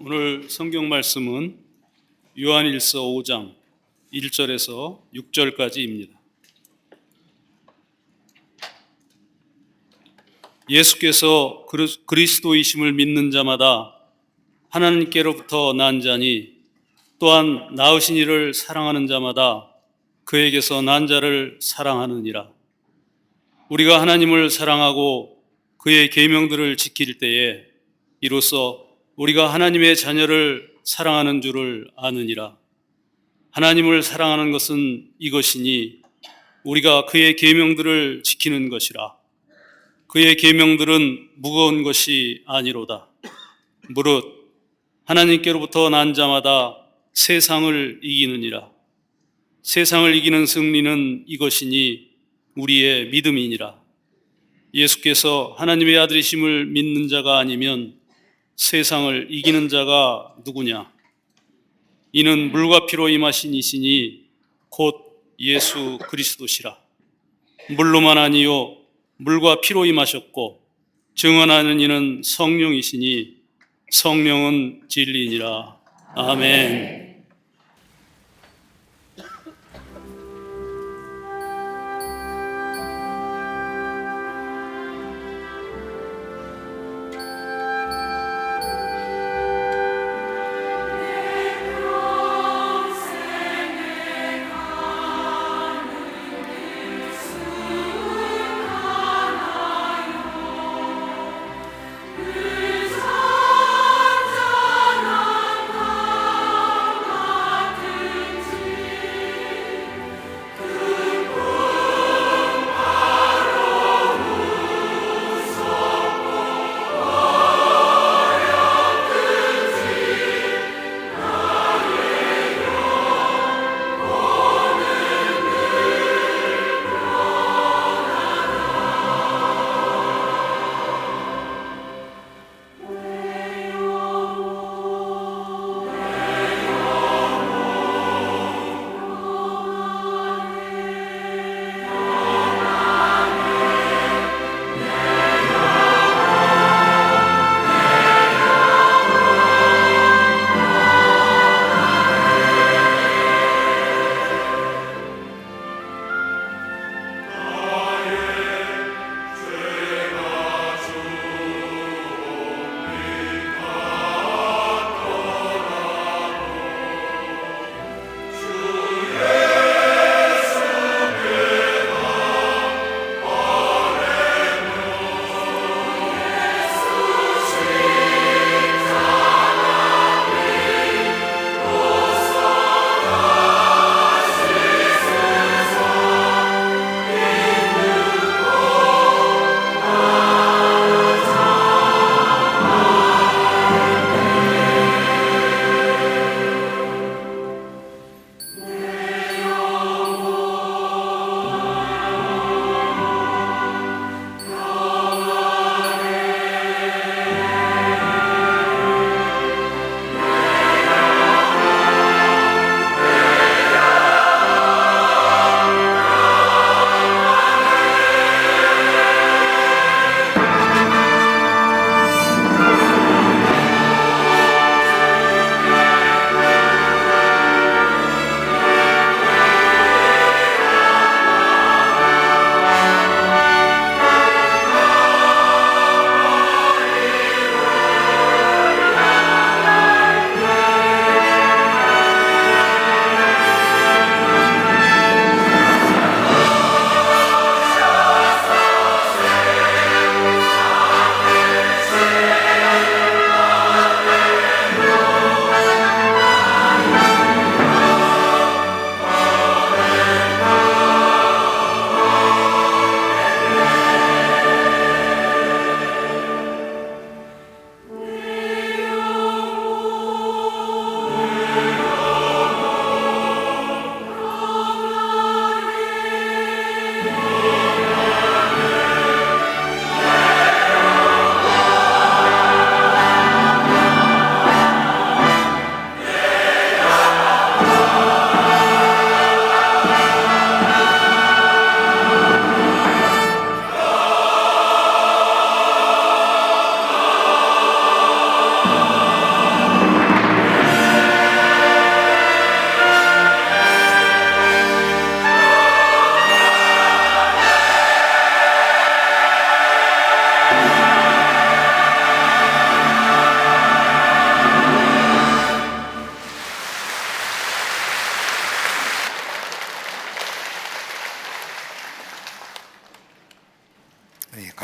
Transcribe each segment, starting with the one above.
오늘 성경 말씀은 요한일서 5장 1절에서 6절까지입니다. 예수께서 그리스도이심을 믿는 자마다 하나님께로부터 난 자니 또한 낳으신 이를 사랑하는 자마다 그에게서 난 자를 사랑하느니라. 우리가 하나님을 사랑하고 그의 계명들을 지킬 때에 이로써 우리가 하나님의 자녀를 사랑하는 줄을 아느니라. 하나님을 사랑하는 것은 이것이니 우리가 그의 계명들을 지키는 것이라. 그의 계명들은 무거운 것이 아니로다. 무릇 하나님께로부터 난 자마다 세상을 이기느니라. 세상을 이기는 승리는 이것이니 우리의 믿음이니라. 예수께서 하나님의 아들이심을 믿는 자가 아니면 세상을 이기는 자가 누구냐? 이는 물과 피로 임하신 이시니 곧 예수 그리스도시라. 물로만 아니요 물과 피로 임하셨고 증언하는 이는 성령이시니 성령은 진리니라. 아멘.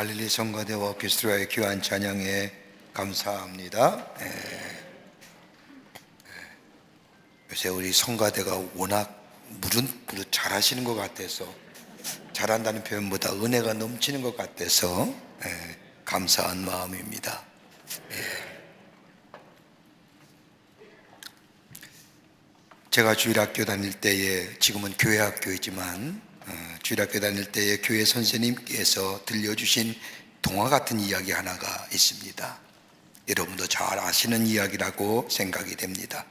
갈릴리 성가대와 오케스트라의 귀한 찬양에 감사합니다. 요새 우리 성가대가 워낙 무릇 잘하시는 것 같아서, 잘한다는 표현보다 은혜가 넘치는 것 같아서 감사한 마음입니다. 제가 주일학교 다닐 때에, 지금은 교회학교이지만 주일학교 다닐 때에 교회 선생님께서 들려주신 동화 같은 이야기 하나가 있습니다. 여러분도 잘 아시는 이야기라고 생각이 됩니다.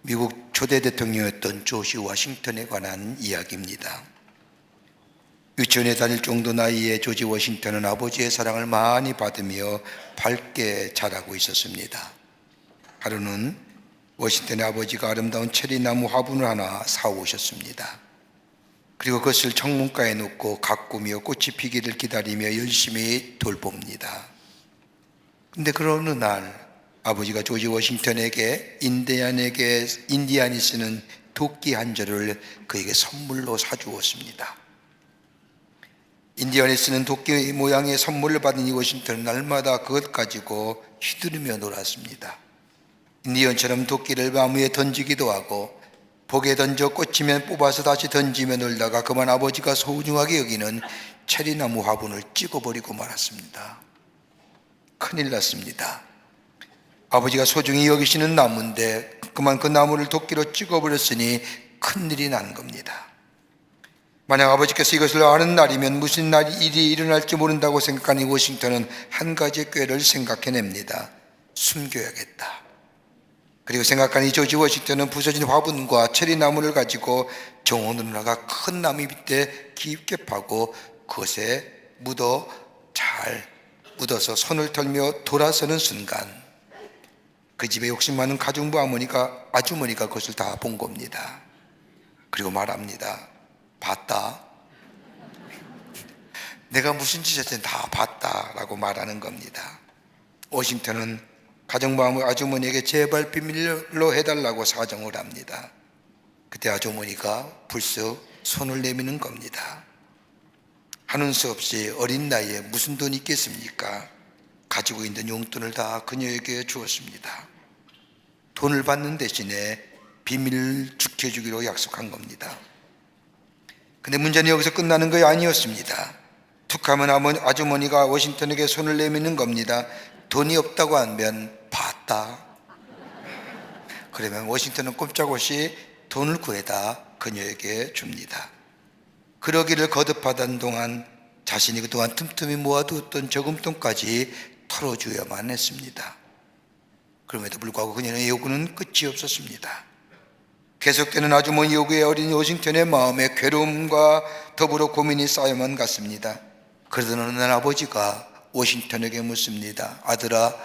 미국 초대 대통령이었던 조지 워싱턴에 관한 이야기입니다. 유치원에 다닐 정도 나이에 조지 워싱턴은 아버지의 사랑을 많이 받으며 밝게 자라고 있었습니다. 하루는 워싱턴의 아버지가 아름다운 체리나무 화분을 하나 사오셨습니다. 그리고 그것을 창문가에 놓고 가꾸며 꽃이 피기를 기다리며 열심히 돌봅니다. 근데 그런 어느 날 아버지가 조지 워싱턴에게 인디안이 쓰는 도끼 한 절을 그에게 선물로 사주었습니다. 인디안이 쓰는 도끼 모양의 선물을 받은 이 워싱턴은 날마다 그것 가지고 휘두르며 놀았습니다. 인디언처럼 도끼를 나무에 던지기도 하고, 복에 던져 꽂히면 뽑아서 다시 던지며 놀다가 그만 아버지가 소중하게 여기는 체리나무 화분을 찍어버리고 말았습니다. 큰일 났습니다. 아버지가 소중히 여기시는 나무인데 그만 그 나무를 도끼로 찍어버렸으니 큰일이 난 겁니다. 만약 아버지께서 이것을 아는 날이면 무슨 일이 일어날지 모른다고 생각하는 워싱턴은 한 가지의 꾀를 생각해냅니다. 숨겨야겠다. 그리고 생각하니 조지 워싱턴은 부서진 화분과 체리나무를 가지고 정원으로 나가 큰 나무 밑에 깊게 파고 그것에 잘 묻어서 손을 털며 돌아서는 순간 그 집에 욕심 많은 가정부 아주머니가 그것을 다 본 겁니다. 그리고 말합니다. 봤다? 내가 무슨 짓 했든 다 봤다라고 말하는 겁니다. 워싱턴은 가정부 아주머니에게 제발 비밀로 해달라고 사정을 합니다. 그때 아주머니가 불쑥 손을 내미는 겁니다. 하는 수 없이 어린 나이에 무슨 돈이 있겠습니까? 가지고 있는 용돈을 다 그녀에게 주었습니다. 돈을 받는 대신에 비밀을 지켜주기로 약속한 겁니다. 근데 문제는 여기서 끝나는 것이 아니었습니다. 툭하면 아주머니가 워싱턴에게 손을 내미는 겁니다. 돈이 없다고 하면 봤다. 그러면 워싱턴은 꼼짝없이 돈을 구해다 그녀에게 줍니다. 그러기를 거듭하던 동안 자신이 그동안 틈틈이 모아두었던 저금통까지 털어주어야만 했습니다. 그럼에도 불구하고 그녀의 요구는 끝이 없었습니다. 계속되는 아주머니 요구에 어린 워싱턴의 마음에 괴로움과 더불어 고민이 쌓여만 갔습니다. 그러던 어느 날 아버지가 워싱턴에게 묻습니다. 아들아,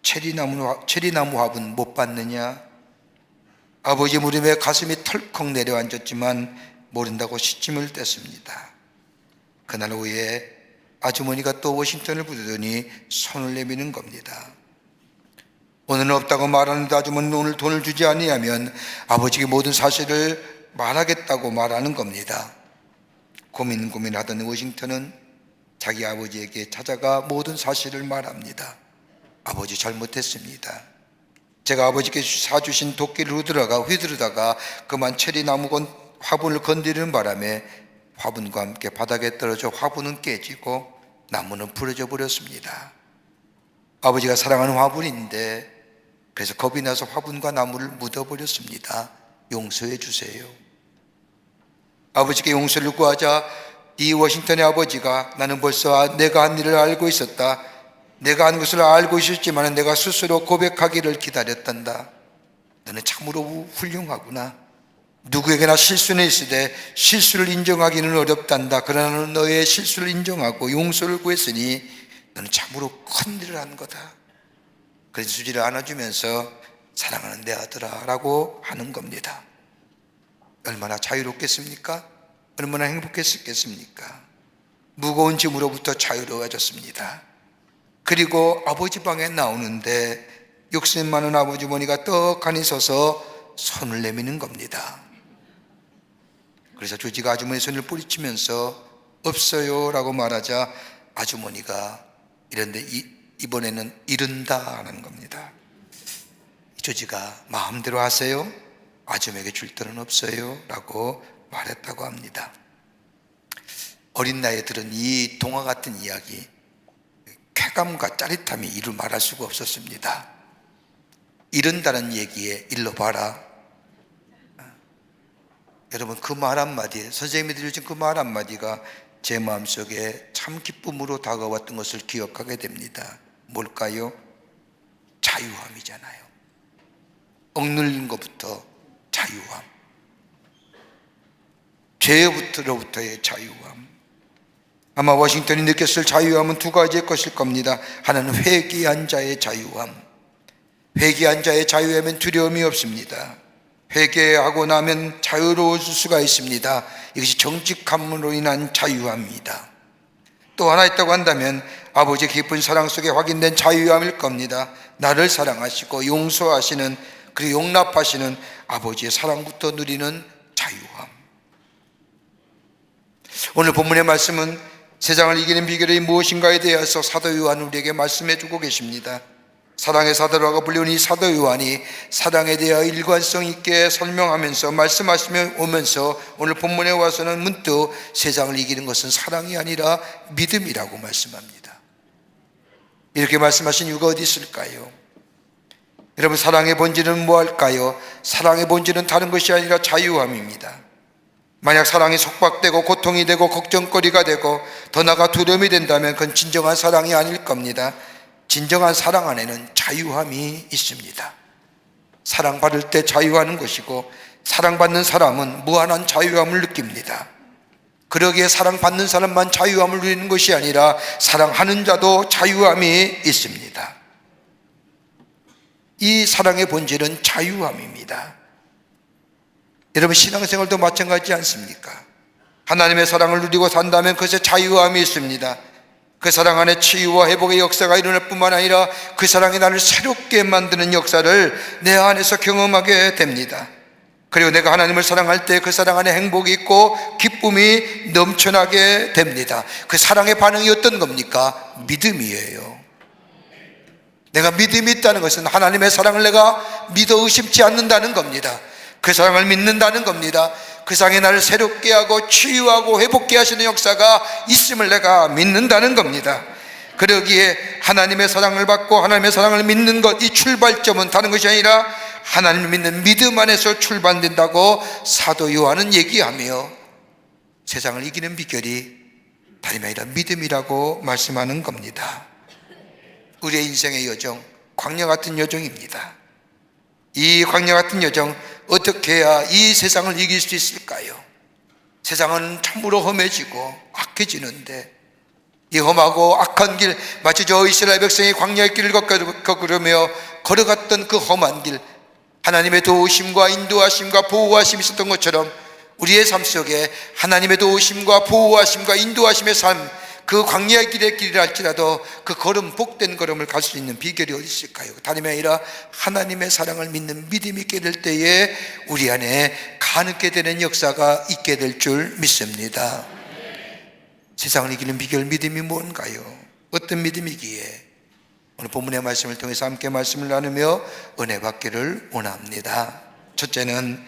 체리나무 화분 못 봤느냐? 아버지 무릎에 가슴이 털컥 내려앉았지만 모른다고 시침을 뗐습니다. 그날 오후에 아주머니가 또 워싱턴을 부르더니 손을 내미는 겁니다. 오늘은 없다고 말하는데 아주머니는 오늘 돈을 주지 아니하면 아버지에게 모든 사실을 말하겠다고 말하는 겁니다. 고민하던 워싱턴은 자기 아버지에게 찾아가 모든 사실을 말합니다. 아버지 잘못했습니다. 제가 아버지께 사주신 도끼를 휘두르다가 그만 체리나무 화분을 건드리는 바람에 화분과 함께 바닥에 떨어져 화분은 깨지고 나무는 부러져 버렸습니다. 아버지가 사랑하는 화분인데 그래서 겁이 나서 화분과 나무를 묻어버렸습니다. 용서해 주세요. 아버지께 용서를 구하자 이 워싱턴의 아버지가 나는 벌써 내가 한 일을 알고 있었다. 내가 한 것을 알고 있었지만 내가 스스로 고백하기를 기다렸단다. 너는 참으로 훌륭하구나. 누구에게나 실수는 있으되 실수를 인정하기는 어렵단다. 그러나 너의 실수를 인정하고 용서를 구했으니 너는 참으로 큰 일을 한 거다. 그래서 수지를 안아주면서 사랑하는 내 아들아 라고 하는 겁니다. 얼마나 자유롭겠습니까? 얼마나 행복했겠습니까? 무거운 짐으로부터 자유로워졌습니다. 그리고 아버지 방에 나오는데 욕심 많은 아버지머니가 떡하니 서서 손을 내미는 겁니다. 그래서 조지가 아주머니 손을 뿌리치면서 없어요 라고 말하자 아주머니가 이런데 이번에는 이른다 하는 겁니다. 이 조지가 마음대로 하세요, 아줌에게 줄 돈은 없어요 라고 말했다고 합니다. 어린 나이에 들은 이 동화 같은 이야기, 쾌감과 짜릿함이 이루 말할 수가 없었습니다. 이른다는 얘기에 일러 봐라. 여러분, 그 말 한마디에, 선생님이 들려준 그 말 한마디가 제 마음속에 참 기쁨으로 다가왔던 것을 기억하게 됩니다. 뭘까요? 자유함이잖아요. 억눌린 것부터 자유함, 죄로부터의 자유함. 아마 워싱턴이 느꼈을 자유함은 두 가지의 것일 겁니다. 하나는 회개한 자의 자유함. 회개한 자의 자유함엔 두려움이 없습니다. 회개하고 나면 자유로울 수가 있습니다. 이것이 정직함으로 인한 자유함입니다. 또 하나 있다고 한다면 아버지의 깊은 사랑 속에 확인된 자유함일 겁니다. 나를 사랑하시고 용서하시는, 그리고 용납하시는 아버지의 사랑부터 누리는 자유함. 오늘 본문의 말씀은 세상을 이기는 비결이 무엇인가에 대해서 사도 요한은 우리에게 말씀해 주고 계십니다. 사랑의 사도라고 불리는 이 사도 요한이 사랑에 대하여 일관성 있게 설명하면서 말씀하시며 오면서 오늘 본문에 와서는 문득 세상을 이기는 것은 사랑이 아니라 믿음이라고 말씀합니다. 이렇게 말씀하신 이유가 어디 있을까요? 여러분, 사랑의 본질은 무엇일까요? 사랑의 본질은 다른 것이 아니라 자유함입니다. 만약 사랑이 속박되고 고통이 되고 걱정거리가 되고 더 나아가 두려움이 된다면 그건 진정한 사랑이 아닐 겁니다. 진정한 사랑 안에는 자유함이 있습니다. 사랑받을 때 자유하는 것이고, 사랑받는 사람은 무한한 자유함을 느낍니다. 그러기에 사랑받는 사람만 자유함을 누리는 것이 아니라 사랑하는 자도 자유함이 있습니다. 이 사랑의 본질은 자유함입니다. 여러분, 신앙생활도 마찬가지지 않습니까? 하나님의 사랑을 누리고 산다면 그것에 자유함이 있습니다. 그 사랑 안에 치유와 회복의 역사가 일어날 뿐만 아니라 그 사랑이 나를 새롭게 만드는 역사를 내 안에서 경험하게 됩니다. 그리고 내가 하나님을 사랑할 때 그 사랑 안에 행복이 있고 기쁨이 넘쳐나게 됩니다. 그 사랑의 반응이 어떤 겁니까? 믿음이에요. 내가 믿음이 있다는 것은 하나님의 사랑을 내가 믿어 의심치 않는다는 겁니다. 그 사랑을 믿는다는 겁니다. 그 사랑이 나를 새롭게 하고 치유하고 회복케 하시는 역사가 있음을 내가 믿는다는 겁니다. 그러기에 하나님의 사랑을 받고 하나님의 사랑을 믿는 것, 이 출발점은 다른 것이 아니라 하나님을 믿는 믿음 안에서 출발된다고 사도 요한은 얘기하며 세상을 이기는 비결이 다름이 아니라 믿음이라고 말씀하는 겁니다. 우리의 인생의 여정, 광야 같은 여정입니다. 이 광야 같은 여정, 어떻게 해야 이 세상을 이길 수 있을까요? 세상은 참으로 험해지고 악해지는데 이 험하고 악한 길, 마치 저 이스라엘 백성이 광야의 길을 걸으며 걸어갔던 그 험한 길, 하나님의 도우심과 인도하심과 보호하심이 있었던 것처럼 우리의 삶 속에 하나님의 도우심과 보호하심과 인도하심의 삶, 그 광야의 길의 길이라 할지라도 그 걸음, 복된 걸음을 갈 수 있는 비결이 어디 있을까요? 다름이 아니라 하나님의 사랑을 믿는 믿음이 있게 될 때에 우리 안에 가능케 되는 역사가 있게 될 줄 믿습니다. 세상을 이기는 비결, 믿음이 뭔가요? 어떤 믿음이기에? 오늘 본문의 말씀을 통해서 함께 말씀을 나누며 은혜 받기를 원합니다. 첫째는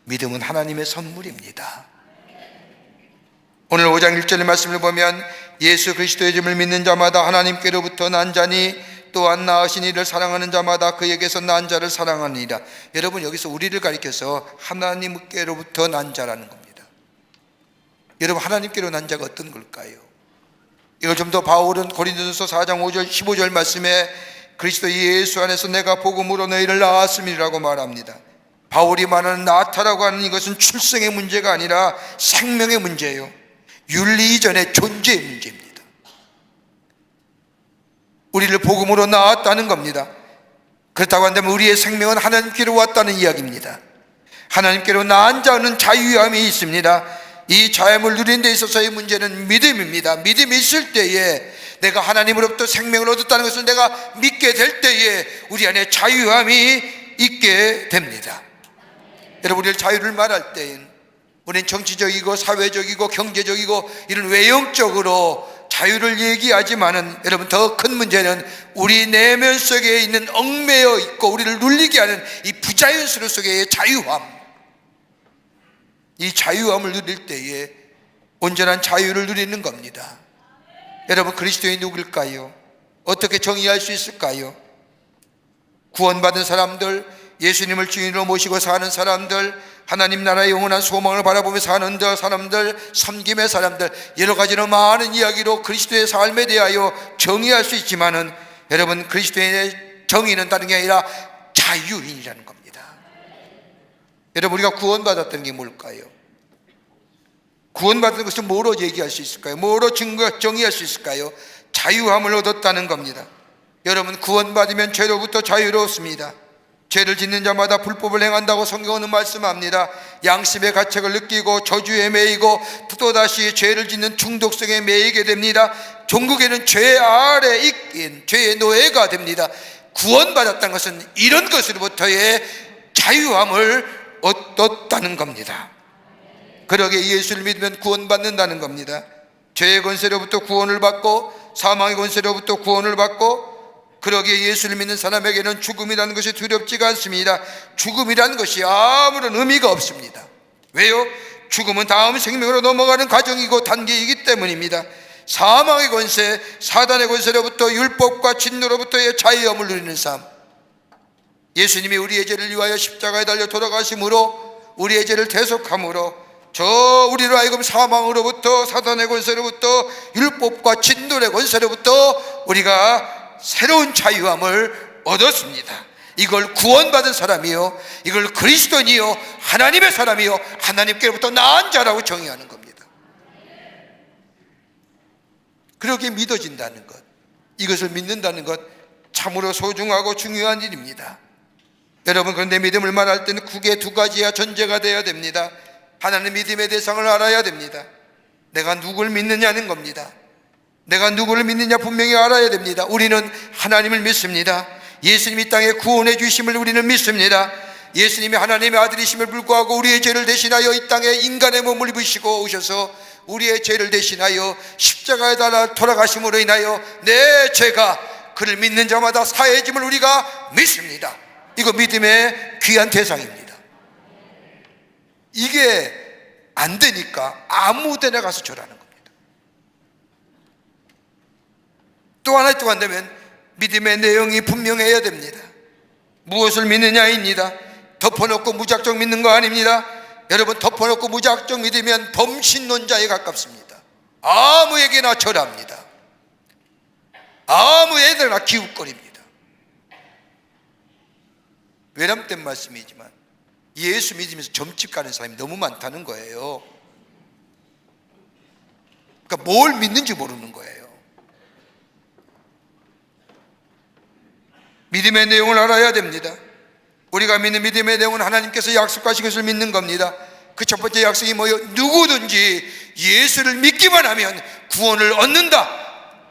믿음은 하나님의 선물입니다. 오늘 5장 1절의 말씀을 보면 예수 그리스도의 이름을 믿는 자마다 하나님께로부터 난 자니 또한 낳으신 이를 사랑하는 자마다 그에게서 난 자를 사랑하니라. 여러분, 여기서 우리를 가리켜서 하나님께로부터 난 자라는 겁니다. 여러분, 하나님께로 난 자가 어떤 걸까요? 이걸 좀 더 바울은 고린도전서 4장 5절 15절 말씀에 그리스도 예수 안에서 내가 복음으로 너희를 낳았음이라고 말합니다. 바울이 말하는 낳다라고 하는 이것은 출생의 문제가 아니라 생명의 문제예요. 윤리 이전의 존재의 문제입니다. 우리를 복음으로 낳았다는 겁니다. 그렇다고 한다면 우리의 생명은 하나님께로 왔다는 이야기입니다. 하나님께로 낳은 자는 자유함이 있습니다. 이 자유함을 누리는 데 있어서의 문제는 믿음입니다. 믿음이 있을 때에 내가 하나님으로부터 생명을 얻었다는 것을 내가 믿게 될 때에 우리 안에 자유함이 있게 됩니다. 여러분, 우리를 자유를 말할 때엔 우리는 정치적이고 사회적이고 경제적이고 이런 외형적으로 자유를 얘기하지만은 여러분, 더 큰 문제는 우리 내면 속에 있는 얽매여 있고 우리를 눌리게 하는 이 부자연스러움 속의 자유함, 이 자유함을 누릴 때에 온전한 자유를 누리는 겁니다. 여러분, 그리스도인이 누굴까요? 어떻게 정의할 수 있을까요? 구원받은 사람들, 예수님을 주인으로 모시고 사는 사람들, 하나님 나라의 영원한 소망을 바라보며 사는 사람들, 섬김의 사람들, 여러 가지로 많은 이야기로 그리스도의 삶에 대하여 정의할 수 있지만은 여러분, 그리스도인의 정의는 다른 게 아니라 자유인이라는 겁니다. 여러분, 우리가 구원받았다는 게 뭘까요? 구원받은 것을 뭐로 얘기할 수 있을까요? 뭐로 정의할 수 있을까요? 자유함을 얻었다는 겁니다. 여러분, 구원받으면 죄로부터 자유로웠습니다. 죄를 짓는 자마다 불법을 행한다고 성경은 말씀합니다. 양심의 가책을 느끼고 저주에 매이고 또다시 죄를 짓는 중독성에 매이게 됩니다. 종국에는 죄 아래 있긴 죄의 노예가 됩니다. 구원받았다는 것은 이런 것으로부터의 자유함을 얻었다는 겁니다. 그러기에 예수를 믿으면 구원받는다는 겁니다. 죄의 권세로부터 구원을 받고 사망의 권세로부터 구원을 받고, 그러기에 예수를 믿는 사람에게는 죽음이라는 것이 두렵지가 않습니다. 죽음이라는 것이 아무런 의미가 없습니다. 왜요? 죽음은 다음 생명으로 넘어가는 과정이고 단계이기 때문입니다. 사망의 권세, 사단의 권세로부터 율법과 진노로부터의 자유함을 누리는 삶, 예수님이 우리의 죄를 위하여 십자가에 달려 돌아가심으로 우리의 죄를 대속함으로 우리로 하여금 사망으로부터, 사단의 권세로부터, 율법과 진노의 권세로부터 우리가 새로운 자유함을 얻었습니다. 이걸 구원받은 사람이요, 이걸 그리스도인이요, 하나님의 사람이요, 하나님께로부터 나은 자라고 정의하는 겁니다. 그렇게 믿어진다는 것, 이것을 믿는다는 것 참으로 소중하고 중요한 일입니다. 여러분, 그런데 믿음을 말할 때는 크게 두 가지야 전제가 되어야 됩니다. 하나님 믿음의 대상을 알아야 됩니다. 내가 누굴 믿느냐는 겁니다. 내가 누구를 믿느냐 분명히 알아야 됩니다. 우리는 하나님을 믿습니다. 예수님이 땅에 구원해 주심을 우리는 믿습니다. 예수님이 하나님의 아들이심을 불구하고 우리의 죄를 대신하여 이 땅에 인간의 몸을 입으시고 오셔서 우리의 죄를 대신하여 십자가에 달아 돌아가심으로 인하여 내 죄가 그를 믿는 자마다 사해짐을 우리가 믿습니다. 이거 믿음의 귀한 대상입니다. 이게 안 되니까 아무 데나 가서 절하는 겁니다. 또 하나 또 한다면 믿음의 내용이 분명해야 됩니다. 무엇을 믿느냐입니다. 덮어놓고 무작정 믿는 거 아닙니다. 여러분, 덮어놓고 무작정 믿으면 범신론자에 가깝습니다. 아무에게나 절합니다. 아무에게나 기웃거립니다. 외람된 말씀이지만 예수 믿으면서 점집 가는 사람이 너무 많다는 거예요. 그러니까 뭘 믿는지 모르는 거예요. 믿음의 내용을 알아야 됩니다. 우리가 믿는 믿음의 내용은 하나님께서 약속하신 것을 믿는 겁니다. 그 첫 번째 약속이 뭐예요? 누구든지 예수를 믿기만 하면 구원을 얻는다,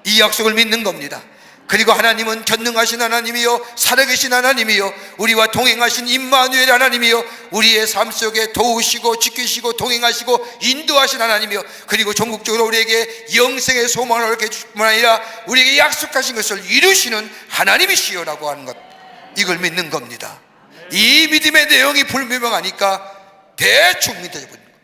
이 약속을 믿는 겁니다. 그리고 하나님은 전능하신 하나님이요, 살아계신 하나님이요, 우리와 동행하신 임마누엘 하나님이요, 우리의 삶 속에 도우시고 지키시고 동행하시고 인도하신 하나님이요, 그리고 전국적으로 우리에게 영생의 소망을 얻게 해줄 뿐만 아니라 우리에게 약속하신 것을 이루시는 하나님이시요라고 하는 것, 이걸 믿는 겁니다. 이 믿음의 내용이 불분명하니까 대충 믿어져 버립니다.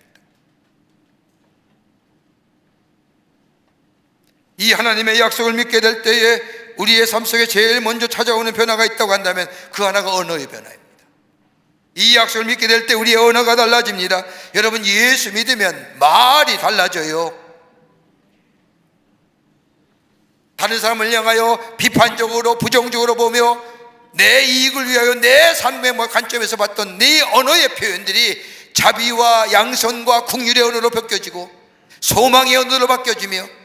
이 하나님의 약속을 믿게 될 때에 우리의 삶 속에 제일 먼저 찾아오는 변화가 있다고 한다면 그 하나가 언어의 변화입니다. 이 약속을 믿게 될 때 우리의 언어가 달라집니다. 여러분, 예수 믿으면 말이 달라져요. 다른 사람을 향하여 비판적으로 부정적으로 보며 내 이익을 위하여 내 삶의 관점에서 봤던 네 언어의 표현들이 자비와 양선과 긍휼의 언어로 바뀌어지고 소망의 언어로 바뀌어지며,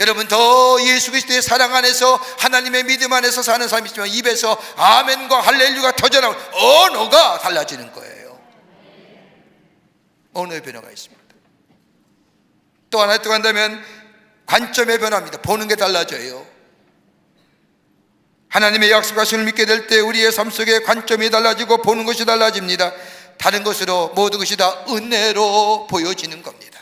여러분, 더 예수 그리스도의 사랑 안에서 하나님의 믿음 안에서 사는 사람이 있지만 입에서 아멘과 할렐루야가 터져나오는 언어가 달라지는 거예요. 언어의 변화가 있습니다. 또 하나 또 한다면 관점의 변화입니다. 보는 게 달라져요. 하나님의 약속하심을 믿게 될 때 우리의 삶 속에 관점이 달라지고 보는 것이 달라집니다. 다른 것으로 모든 것이 다 은혜로 보여지는 겁니다.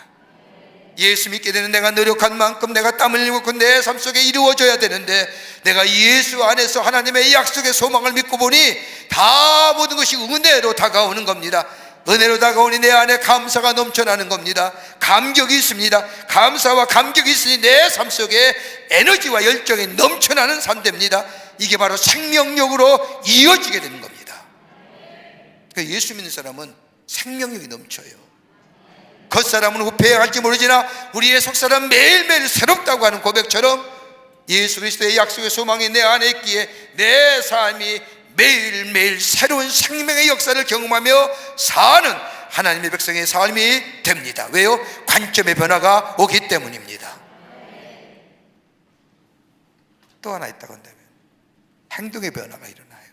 예수 믿게 되는 내가 노력한 만큼 내가 땀 흘리고 그 내 삶 속에 이루어져야 되는데, 내가 예수 안에서 하나님의 약속의 소망을 믿고 보니 다 모든 것이 은혜로 다가오는 겁니다. 은혜로 다가오니 내 안에 감사가 넘쳐나는 겁니다. 감격이 있습니다. 감사와 감격이 있으니 내 삶 속에 에너지와 열정이 넘쳐나는 삶 됩니다. 이게 바로 생명력으로 이어지게 되는 겁니다. 예수 믿는 사람은 생명력이 넘쳐요. 겉사람은 후패해갈지 모르지나 우리의 속사람은 매일매일 새롭다고 하는 고백처럼 예수 그리스도의 약속의 소망이 내 안에 있기에 내 삶이 매일매일 새로운 생명의 역사를 경험하며 사는 하나님의 백성의 삶이 됩니다. 왜요? 관점의 변화가 오기 때문입니다. 또 하나 있다고 한다면 행동의 변화가 일어나요.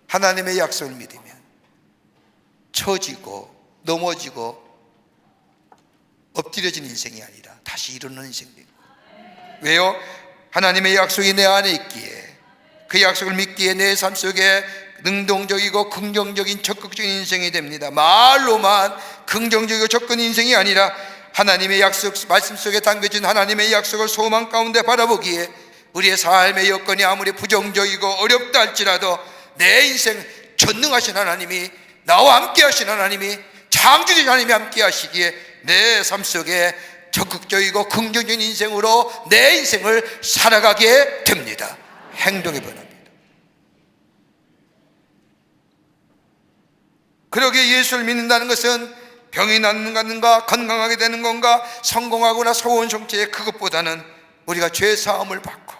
하나님의 약속을 믿으면 처지고 넘어지고 엎드려진 인생이 아니라 다시 일어나는 인생이 되고. 왜요? 하나님의 약속이 내 안에 있기에, 그 약속을 믿기에 내 삶 속에 능동적이고 긍정적인 적극적인 인생이 됩니다. 말로만 긍정적이고 적극 인생이 아니라 하나님의 약속, 말씀 속에 담겨진 하나님의 약속을 소망 가운데 바라보기에 우리의 삶의 여건이 아무리 부정적이고 어렵다 할지라도 내 인생 전능하신 하나님이, 나와 함께 하신 하나님이, 창조주신 하나님이 함께 하시기에 내 삶 속에 적극적이고 긍정적인 인생으로 내 인생을 살아가게 됩니다. 행동의 변화입니다. 그러기에 예수를 믿는다는 것은 병이 낫는가, 건강하게 되는 건가, 성공하거나 소원 성취의 그것보다는 우리가 죄 사함을 받고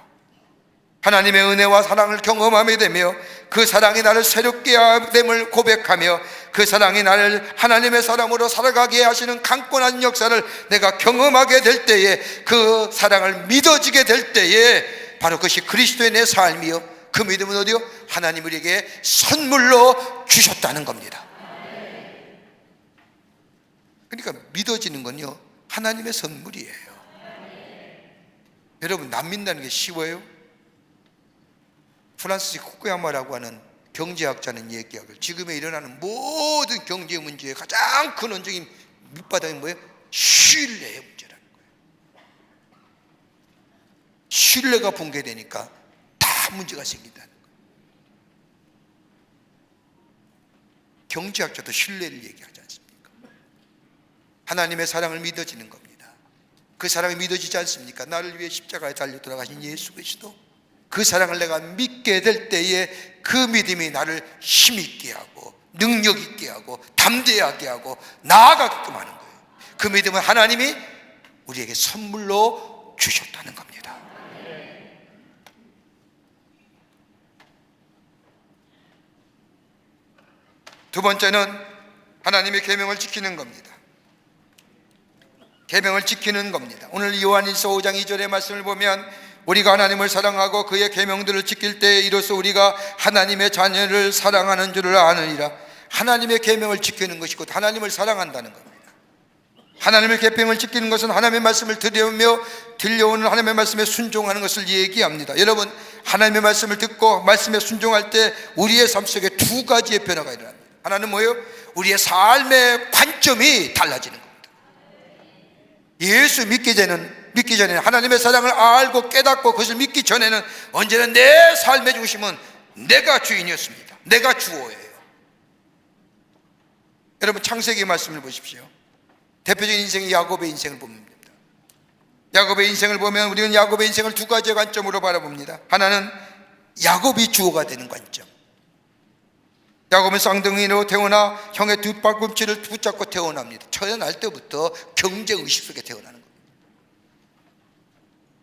하나님의 은혜와 사랑을 경험하게 되며 그 사랑이 나를 새롭게 됨을 고백하며 그 사랑이 나를 하나님의 사람으로 살아가게 하시는 강권한 역사를 내가 경험하게 될 때에, 그 사랑을 믿어지게 될 때에 바로 그것이 그리스도의 내 삶이요, 그 믿음은 어디요? 하나님 우리에게 선물로 주셨다는 겁니다. 그러니까 믿어지는 건요 하나님의 선물이에요. 여러분, 남 믿는 게 쉬워요? 프란시스 후쿠야마라고 하는 경제학자는 얘기하길, 지금에 일어나는 모든 경제 문제의 가장 근원적인 밑바닥이 뭐예요? 신뢰의 문제라는 거예요. 신뢰가 붕괴되니까 다 문제가 생긴다는 거예요. 경제학자도 신뢰를 얘기하지 않습니까? 하나님의 사랑을 믿어지는 겁니다. 그 사랑이 믿어지지 않습니까? 나를 위해 십자가에 달려 돌아가신 예수 그리스도, 그 사랑을 내가 믿게 될 때에 그 믿음이 나를 힘있게 하고 능력 있게 하고 담대하게 하고 나아가게끔 하는 거예요. 그 믿음은 하나님이 우리에게 선물로 주셨다는 겁니다. 두 번째는 하나님의 계명을 지키는 겁니다. 계명을 지키는 겁니다. 오늘 요한일서 5장 2절의 말씀을 보면 우리가 하나님을 사랑하고 그의 계명들을 지킬 때에 이로써 우리가 하나님의 자녀를 사랑하는 줄을 아느니라. 하나님의 계명을 지키는 것이 곧 하나님을 사랑한다는 겁니다. 하나님의 계명을 지키는 것은 하나님의 말씀을 들으며 들려오는 하나님의 말씀에 순종하는 것을 얘기합니다. 여러분, 하나님의 말씀을 듣고 말씀에 순종할 때 우리의 삶 속에 두 가지의 변화가 일어납니다. 하나는 뭐예요? 우리의 삶의 관점이 달라지는 겁니다. 예수 믿기 전에는 하나님의 사랑을 알고 깨닫고 그것을 믿기 전에는 언제나 내 삶의 중심은 내가 주인이었습니다. 내가 주어예요. 여러분, 창세기 말씀을 보십시오. 대표적인 인생이 야곱의 인생을 보면 됩니다. 야곱의 인생을 보면 우리는 야곱의 인생을 두 가지의 관점으로 바라봅니다. 하나는 야곱이 주어가 되는 관점. 야곱은 쌍둥이로 태어나 형의 두 팔꿈치를 붙잡고 태어납니다. 태어날 때부터 경제의식 속에 태어나는 겁니다.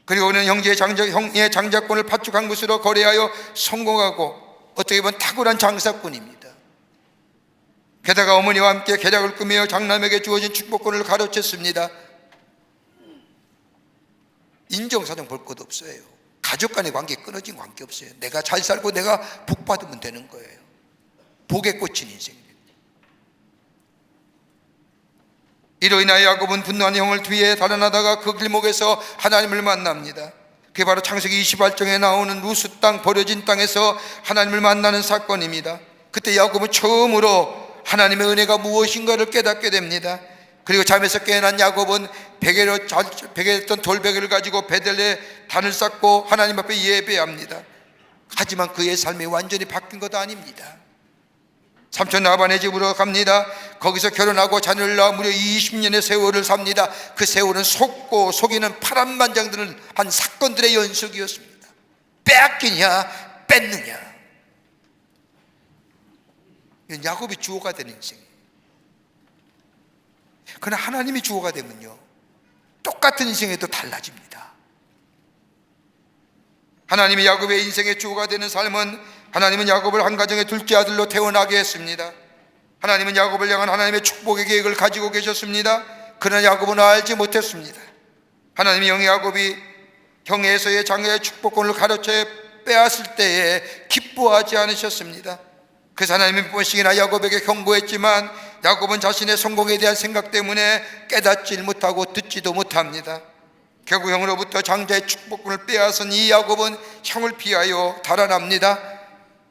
그리고 그는 형의 장자권을 파축한 것으로 거래하여 성공하고 어떻게 보면 탁월한 장사꾼입니다. 게다가 어머니와 함께 계략을 꾸며 장남에게 주어진 축복권을 가로챘습니다. 인정사정 볼 것도 없어요. 가족 간의 관계 끊어진 관계 없어요. 내가 잘 살고 내가 복 받으면 되는 거예요. 복에 꽂힌 인생입니다. 이로 인하여 야곱은 분노한 형을 뒤에 달아나다가 그 길목에서 하나님을 만납니다. 그게 바로 창세기 28장에 나오는 루스 땅, 버려진 땅에서 하나님을 만나는 사건입니다. 그때 야곱은 처음으로 하나님의 은혜가 무엇인가를 깨닫게 됩니다. 그리고 잠에서 깨어난 야곱은 베개로 베개했던 돌베개를 가지고 베델레 단을 쌓고 하나님 앞에 예배합니다. 하지만 그의 삶이 완전히 바뀐 것도 아닙니다. 삼촌 라반의 집으로 갑니다. 거기서 결혼하고 자녀를 낳아 무려 20년의 세월을 삽니다. 그 세월은 속고 속이는 파란만장들을 한 사건들의 연속이었습니다. 빼앗기냐 뺏느냐, 이건 야곱이 주어가 되는 인생이에요. 그러나 하나님이 주어가 되면요, 똑같은 인생에도 달라집니다. 하나님이 야곱의 인생의 주어가 되는 삶은, 하나님은 야곱을 한 가정의 둘째 아들로 태어나게 했습니다. 하나님은 야곱을 향한 하나님의 축복의 계획을 가지고 계셨습니다. 그러나 야곱은 알지 못했습니다. 하나님이 야곱이 형의 에서의 장가의 축복권을 가로채 빼앗을 때에 기뻐하지 않으셨습니다. 그래서 하나님이 몇 번씩이나 야곱에게 경고했지만 야곱은 자신의 성공에 대한 생각 때문에 깨닫지 못하고 듣지도 못합니다. 결국 형으로부터 장자의 축복권을 빼앗은 이 야곱은 형을 피하여 달아납니다.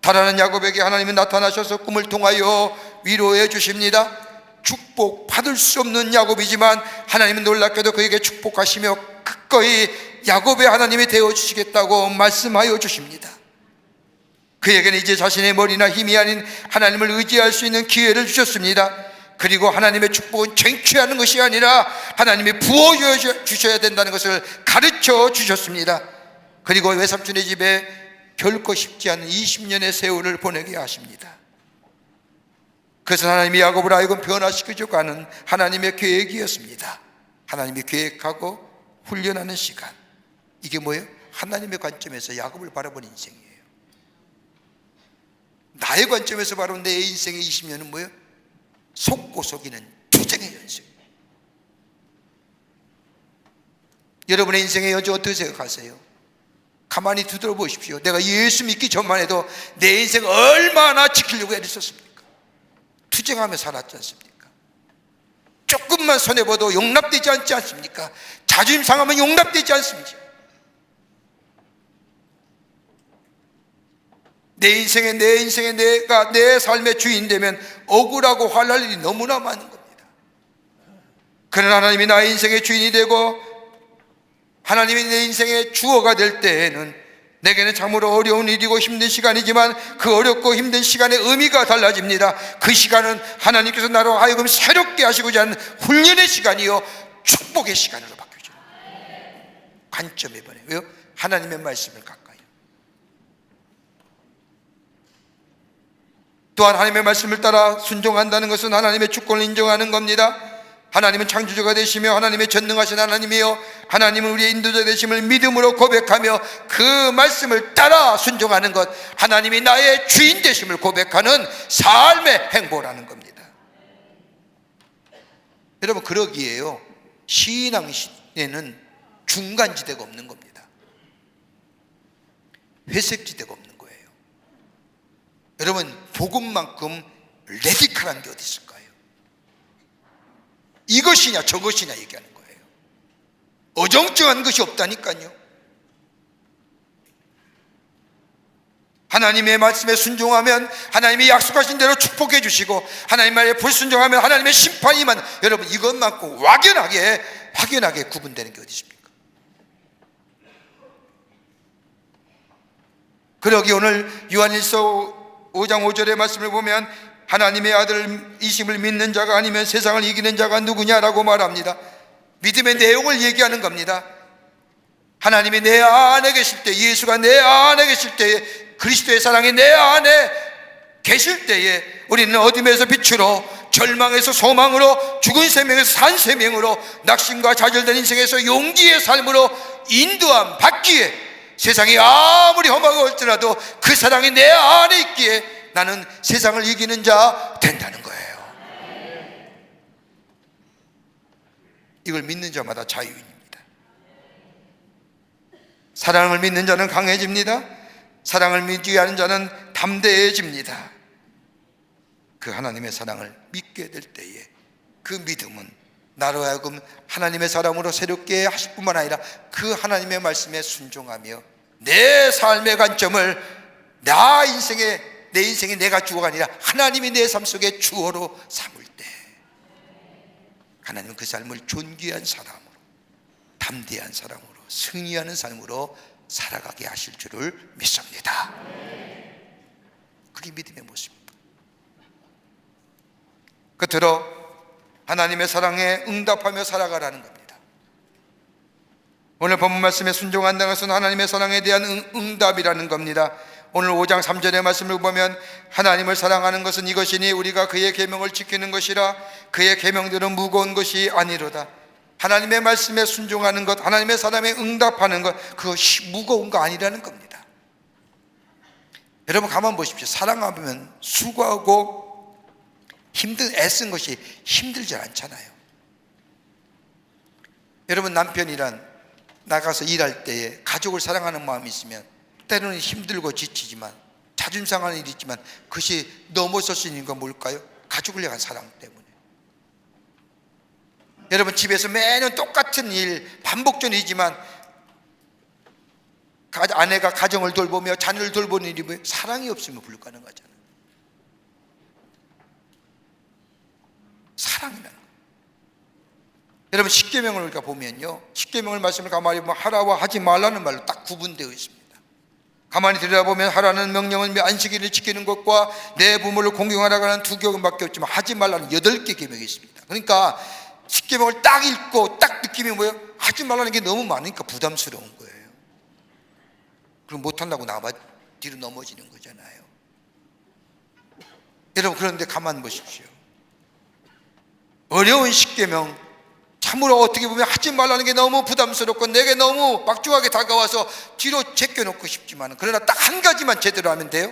달아난 야곱에게 하나님은 나타나셔서 꿈을 통하여 위로해 주십니다. 축복 받을 수 없는 야곱이지만 하나님은 놀랍게도 그에게 축복하시며 기꺼이 야곱의 하나님이 되어주시겠다고 말씀하여 주십니다. 그에게는 이제 자신의 머리나 힘이 아닌 하나님을 의지할 수 있는 기회를 주셨습니다. 그리고 하나님의 축복은 쟁취하는 것이 아니라 하나님이 부어주셔야 된다는 것을 가르쳐 주셨습니다. 그리고 외삼촌의 집에 결코 쉽지 않은 20년의 세월을 보내게 하십니다. 그래서 하나님이 야곱을 하여금 변화시키려고 하는 하나님의 계획이었습니다. 하나님이 계획하고 훈련하는 시간, 이게 뭐예요? 하나님의 관점에서 야곱을 바라본 인생이에요. 나의 관점에서 바라본 내 인생의 20년은 뭐예요? 속고 속이는 투쟁의 연습. 여러분의 인생의 여지 어떻게 생각하세요? 가만히 뒤돌아보십시오. 내가 예수 믿기 전만 해도 내 인생 얼마나 지키려고 애썼습니까? 투쟁하며 살았지 않습니까? 조금만 손해봐도 용납되지 않지 않습니까? 자존심 상하면 용납되지 않습니까? 내 인생에 내가 내 삶의 주인 되면 억울하고 화날 일이 너무나 많은 겁니다. 그러나 하나님이 나의 인생의 주인이 되고 하나님이 내 인생의 주어가 될 때에는 내게는 참으로 어려운 일이고 힘든 시간이지만 그 어렵고 힘든 시간의 의미가 달라집니다. 그 시간은 하나님께서 나로 하여금 새롭게 하시고자 하는 훈련의 시간이요, 축복의 시간으로 바뀌어져요. 관점이 변해요. 왜요? 하나님의 말씀을 가까이. 또한 하나님의 말씀을 따라 순종한다는 것은 하나님의 주권을 인정하는 겁니다. 하나님은 창조주가 되시며 하나님의 전능하신 하나님이요, 하나님은 우리의 인도자 되심을 믿음으로 고백하며 그 말씀을 따라 순종하는 것, 하나님이 나의 주인 되심을 고백하는 삶의 행보라는 겁니다. 여러분, 그러기에요, 신앙에는 중간지대가 없는 겁니다. 회색지대가 없는 거예요. 여러분, 복음만큼 레디컬한 게 어디 있을까요? 이것이냐 저것이냐 얘기하는 거예요. 어정쩡한 것이 없다니까요. 하나님의 말씀에 순종하면 하나님이 약속하신 대로 축복해 주시고, 하나님 말에 불순종하면 하나님의 심판이 임한, 여러분, 이것만큼 확연하게 구분되는 게 어디 있습니까? 그러기 오늘 요한일서 5장 5절의 말씀을 보면 하나님의 아들이심을 믿는 자가 아니면 세상을 이기는 자가 누구냐라고 말합니다. 믿음의 내용을 얘기하는 겁니다. 하나님이 내 안에 계실 때, 예수가 내 안에 계실 때에, 그리스도의 사랑이 내 안에 계실 때에 우리는 어둠에서 빛으로, 절망에서 소망으로, 죽은 생명에서 산 생명으로, 낙심과 좌절된 인생에서 용기의 삶으로 인도함 받기에, 세상이 아무리 험하고 할지라도 그 사랑이 내 안에 있기에 나는 세상을 이기는 자 된다는 거예요. 이걸 믿는 자마다 자유인입니다. 사랑을 믿는 자는 강해집니다. 사랑을 믿지 않는 자는 담대해집니다. 그 하나님의 사랑을 믿게 될 때에 그 믿음은 나로 하여금 하나님의 사람으로 새롭게 하실 뿐만 아니라 그 하나님의 말씀에 순종하며 내 삶의 관점을 내 인생이 내가 주어가 아니라 하나님이 내 삶 속에 주어로 삼을 때 하나님은 그 삶을 존귀한 사람으로, 담대한 사람으로, 승리하는 삶으로 살아가게 하실 줄을 믿습니다. 그게 믿음의 모습입니다. 끝으로 하나님의 사랑에 응답하며 살아가라는 겁니다. 오늘 본문 말씀에 순종한다는 것은 하나님의 사랑에 대한 응답이라는 겁니다. 오늘 5장 3절의 말씀을 보면 하나님을 사랑하는 것은 이것이니 우리가 그의 계명을 지키는 것이라. 그의 계명들은 무거운 것이 아니로다. 하나님의 말씀에 순종하는 것, 하나님의 사랑에 응답하는 것, 그것이 무거운 거 아니라는 겁니다. 여러분 가만 보십시오. 사랑하면 수고하고 애쓴 것이 힘들지 않잖아요. 여러분 남편이란 나가서 일할 때에 가족을 사랑하는 마음이 있으면 때로는 힘들고 지치지만 자존심 상하는 일이 있지만 그것이 넘어설 수 있는 건 뭘까요? 가족을 향한 사랑 때문에. 여러분 집에서 매년 똑같은 일 반복적이지만 아내가 가정을 돌보며 자녀를 돌보는 일이 뭐예요? 사랑이 없으면 불가능하잖아요. 사랑이라는 거예요. 여러분 십계명을 우리가 보면요, 십계명을 말씀을 가만히 보면 하라와 하지 말라는 말로 딱 구분되어 있습니다. 가만히 들여다보면 하라는 명령은 안식일을 지키는 것과 내 부모를 공경하라고 하는 2계명밖에 없지만 하지 말라는 8개 계명이 있습니다. 그러니까 십계명을 딱 읽고 딱 느낌이 뭐예요? 하지 말라는 게 너무 많으니까 부담스러운 거예요. 그럼 못한다고 나와 뒤로 넘어지는 거잖아요. 여러분 그런데 가만 보십시오. 어려운 십계명 참으로 어떻게 보면 하지 말라는 게 너무 부담스럽고 내게 너무 막중하게 다가와서 뒤로 제껴놓고 싶지만, 그러나 딱 한 가지만 제대로 하면 돼요?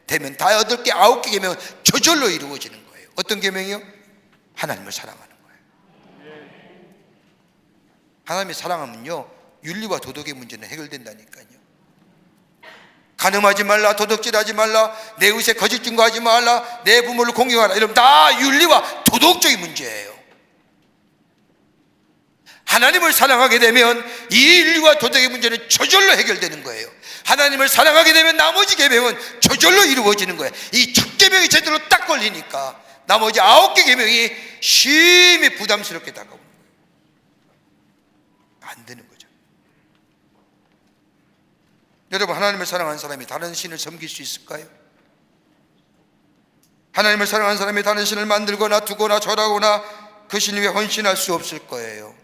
되면 다 8개, 9개 계명은 저절로 이루어지는 거예요. 어떤 계명이요? 하나님을 사랑하는 거예요. 하나님을 사랑하면요 윤리와 도덕의 문제는 해결된다니까요. 간음하지 말라, 도둑질하지 말라, 내 의에 거짓 증거하지 말라, 내 부모를 공경하라, 이러면 다 윤리와 도덕적인 문제예요. 하나님을 사랑하게 되면 이 윤리와 도덕의 문제는 저절로 해결되는 거예요. 하나님을 사랑하게 되면 나머지 계명은 저절로 이루어지는 거예요. 이 첫 계명이 제대로 딱 걸리니까 나머지 9개 계명이 심히 부담스럽게 다가오는 거예요. 안 되는 거죠. 여러분 하나님을 사랑하는 사람이 다른 신을 섬길 수 있을까요? 하나님을 사랑하는 사람이 다른 신을 만들거나 두거나 절하거나 그 신 위에 헌신할 수 없을 거예요.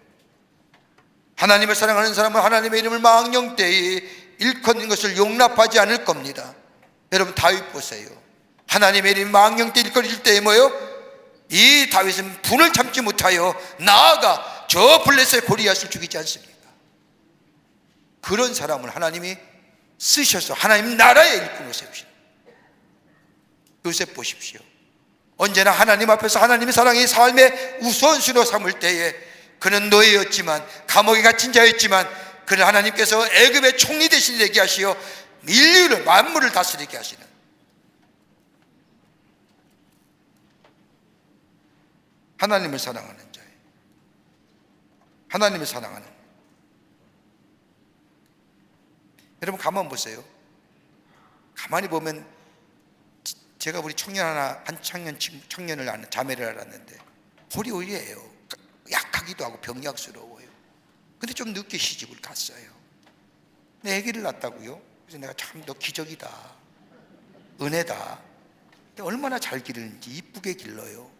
하나님을 사랑하는 사람은 하나님의 이름을 망령되이 일컫는 것을 용납하지 않을 겁니다. 여러분 다윗 보세요. 하나님의 이름이 망령되이 일컬어질 때에 뭐예요? 이 다윗은 분을 참지 못하여 나아가 저 블레셋 고리앗을 죽이지 않습니까? 그런 사람을 하나님이 쓰셔서 하나님 나라의 일꾼으로 세우신 요셉 보십시오. 언제나 하나님 앞에서 하나님의 사랑이 삶의 우선순위로 삼을 때에 그는 노예였지만 감옥에 갇힌 자였지만 그는 하나님께서 애굽의 총리 대신 되게 하시어 인류를 만물을 다스리게 하시는, 하나님을 사랑하는 자예요. 하나님을 사랑하는. 여러분 가만 보세요. 가만히 보면 제가 우리 한 청년을 아는 자매를 알았는데 호리호리해요. 약하기도 하고 병약스러워요. 근데 좀 늦게 시집을 갔어요. 내 아기를 낳았다고요? 그래서 내가 참 너 기적이다, 은혜다. 근데 얼마나 잘 기르는지 이쁘게 길러요.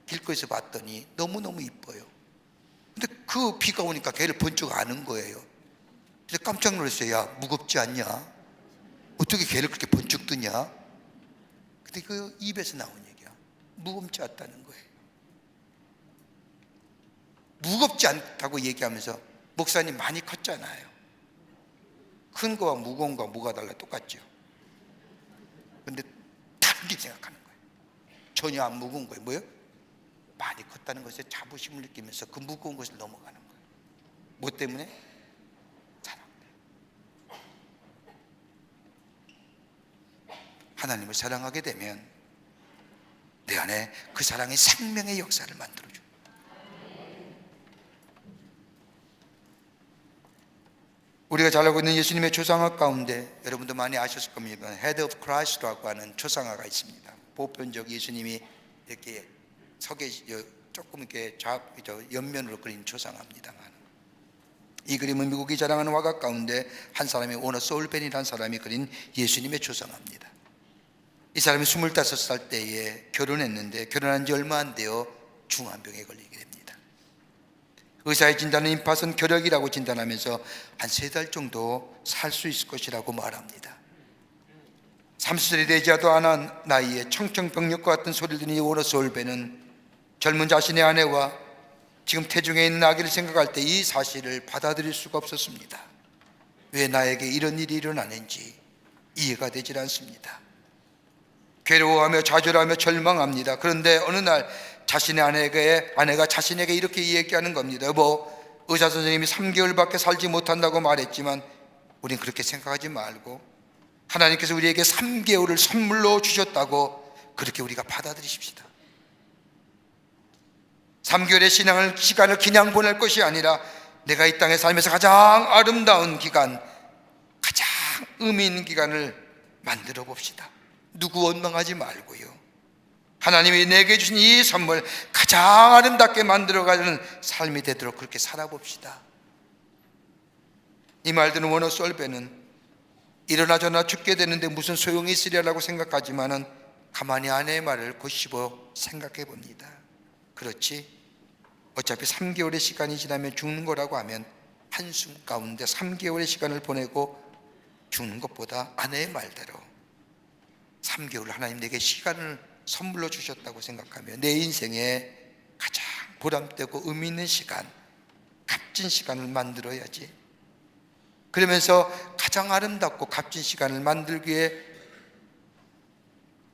길거리에서 봤더니 너무너무 이뻐요. 근데 그 비가 오니까 걔를 번쩍 아는 거예요. 그래서 깜짝 놀랐어요. 야 무겁지 않냐? 어떻게 걔를 그렇게 번쩍 드냐? 근데 그 입에서 나온 얘기야. 무겁지 않다는 거예요. 무겁지 않다고 얘기하면서 목사님 많이 컸잖아요. 큰 거와 무거운 거와 뭐가 달라? 똑같죠. 근데 다르게 생각하는 거예요. 전혀 안 무거운 거예요. 뭐예요? 많이 컸다는 것에 자부심을 느끼면서 그 무거운 것을 넘어가는 거예요. 뭐 때문에? 사랑. 하나님을 사랑하게 되면 내 안에 그 사랑이 생명의 역사를 만들어줘요. 우리가 잘 알고 있는 예수님의 초상화 가운데 여러분도 많이 아셨을 겁니다. Head of Christ라고 하는 초상화가 있습니다. 보편적 예수님이 이렇게 조금 이렇게 옆면으로 그린 초상화입니다만, 이 그림은 미국이 자랑하는 화가 가운데 한 사람이 워너 소울벤이라는 사람이 그린 예수님의 초상화입니다. 이 사람이 25살 때에 결혼했는데 결혼한 지 얼마 안 되어 중환병에 걸리게 됩니다. 의사의 진단은 임파선 결핵이라고 진단하면서 한 3달 정도 살 수 있을 것이라고 말합니다. 30살이 되지 않은 나이에 청청병력과 같은 소리를 들은 이 워너 소울벤은 젊은 자신의 아내와 지금 태중에 있는 아기를 생각할 때 이 사실을 받아들일 수가 없었습니다. 왜 나에게 이런 일이 일어나는지 이해가 되질 않습니다. 괴로워하며 좌절하며 절망합니다. 그런데 어느 날 자신의 아내가 자신에게 이렇게 얘기하는 겁니다. 여보, 의사 선생님이 3개월밖에 살지 못한다고 말했지만 우린 그렇게 생각하지 말고 하나님께서 우리에게 3개월을 선물로 주셨다고 그렇게 우리가 받아들이십시다. 3개월의 시간을 그냥 보낼 것이 아니라 내가 이 땅에 살면서 가장 아름다운 기간, 가장 의미 있는 기간을 만들어 봅시다. 누구 원망하지 말고요, 하나님이 내게 주신 이 선물 가장 아름답게 만들어가는 삶이 되도록 그렇게 살아봅시다. 이 말 들은 워너 소울벤은 일어나 저나 죽게 되는데 무슨 소용이 있으리라고 생각하지만은 가만히 아내의 말을 곱씹어 생각해 봅니다. 그렇지, 어차피 3개월의 시간이 지나면 죽는 거라고 하면 한숨 가운데 3개월의 시간을 보내고 죽는 것보다 아내의 말대로 3개월 하나님 내게 시간을 선물로 주셨다고 생각하며 내 인생에 가장 보람되고 의미 있는 시간, 값진 시간을 만들어야지. 그러면서 가장 아름답고 값진 시간을 만들기 위해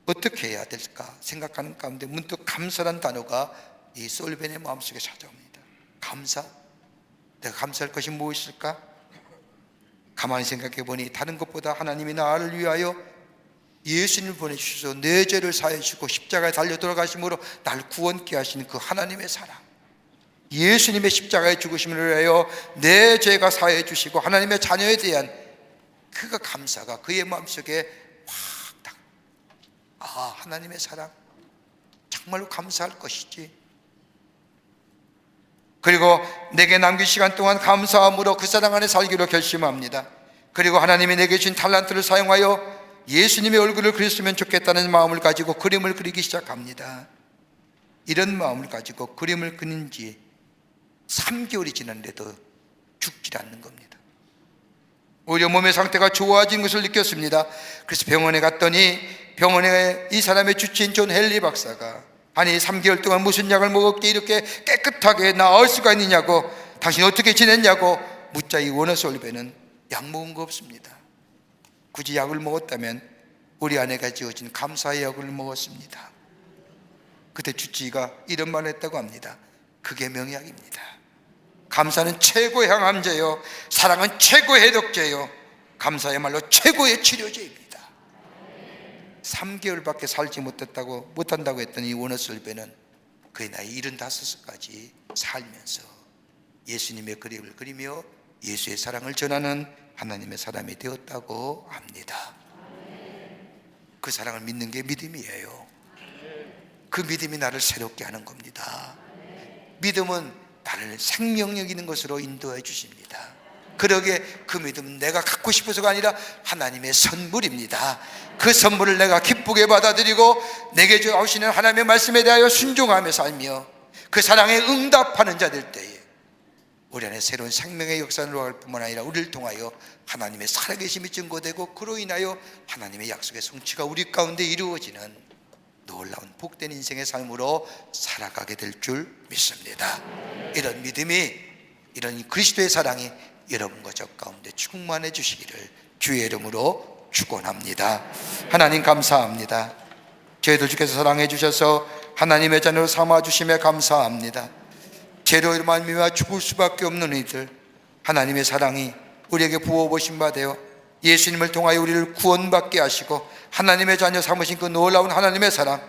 어떻게 해야 될까 생각하는 가운데 문득 감사란 단어가 이 소울벤의 마음속에 찾아옵니다. 감사? 내가 감사할 것이 무엇일까? 가만히 생각해 보니 다른 것보다 하나님이 나를 위하여 예수님을 보내주셔서 내 죄를 사해 주시고 십자가에 달려 돌아가심으로 나를 구원케 하시는 그 하나님의 사랑, 예수님의 십자가의 죽으심을 위하여 내 죄가 사해 주시고 하나님의 자녀에 대한 그 감사가 그의 마음속에 확 딱, 하나님의 사랑 정말로 감사할 것이지. 그리고 내게 남긴 시간 동안 감사함으로 그 사랑 안에 살기로 결심합니다. 그리고 하나님이 내게 주신 탤런트를 사용하여 예수님의 얼굴을 그렸으면 좋겠다는 마음을 가지고 그림을 그리기 시작합니다. 이런 마음을 가지고 그림을 그린 지 3개월이 지났는데도 죽질 않는 겁니다. 오히려 몸의 상태가 좋아진 것을 느꼈습니다. 그래서 병원에 갔더니 병원에 이 사람의 주치인 존 헨리 박사가 아니 3개월 동안 무슨 약을 먹었기에 이렇게 깨끗하게 나을 수가 있느냐고, 당신 어떻게 지냈냐고 묻자 이 워너 소울벤은 약 먹은 거 없습니다. 굳이 약을 먹었다면 우리 아내가 지어준 감사의 약을 먹었습니다. 그때 주치의가 이런 말을 했다고 합니다. 그게 명약입니다. 감사는 최고의 항암제요, 사랑은 최고의 해독제요, 감사야말로 최고의 치료제입니다. 3개월밖에 살지 못한다고 했던 이 워너 소울벤은 그의 나이 75까지 살면서 예수님의 그림을 그리며 예수의 사랑을 전하는 하나님의 사람이 되었다고 합니다. 그 사랑을 믿는 게 믿음이에요. 그 믿음이 나를 새롭게 하는 겁니다. 믿음은 나를 생명력 있는 것으로 인도해 주십니다. 그러게 그 믿음은 내가 갖고 싶어서가 아니라 하나님의 선물입니다. 그 선물을 내가 기쁘게 받아들이고 내게 주시는 하나님의 말씀에 대하여 순종하며 살며 그 사랑에 응답하는 자 될 때에 우리 안에 새로운 생명의 역사를 놓을 뿐만 아니라 우리를 통하여 하나님의 살아계심이 증거되고 그로 인하여 하나님의 약속의 성취가 우리 가운데 이루어지는 놀라운 복된 인생의 삶으로 살아가게 될 줄 믿습니다. 이런 믿음이, 이런 그리스도의 사랑이 여러분과 저 가운데 충만해 주시기를 주의 이름으로 축원합니다. 하나님 감사합니다. 저희들 주께서 사랑해 주셔서 하나님의 자녀로 삼아 주심에 감사합니다. 죄로 말미암아 죽을 수밖에 없는 이들, 하나님의 사랑이 우리에게 부어보신 바 되어 예수님을 통하여 우리를 구원받게 하시고 하나님의 자녀 삼으신 그 놀라운 하나님의 사랑,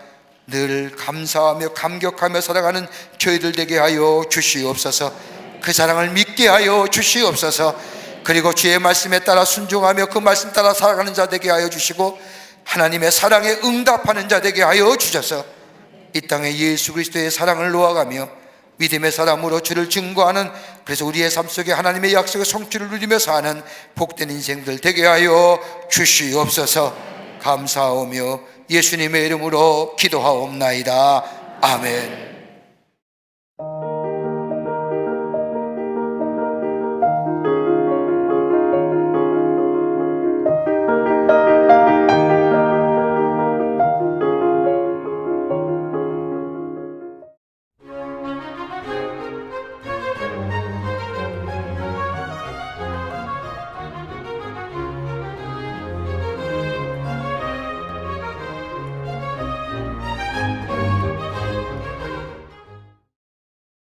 늘 감사하며 감격하며 살아가는 저희들 되게 하여 주시옵소서. 그 사랑을 믿게 하여 주시옵소서. 그리고 주의 말씀에 따라 순종하며 그 말씀 따라 살아가는 자 되게 하여 주시고 하나님의 사랑에 응답하는 자 되게 하여 주셔서 이 땅에 예수 그리스도의 사랑을 놓아가며 믿음의 사람으로 주를 증거하는, 그래서 우리의 삶 속에 하나님의 약속의 성취를 누리며 사는 복된 인생들 되게 하여 주시옵소서. 감사하오며 예수님의 이름으로 기도하옵나이다. 아멘.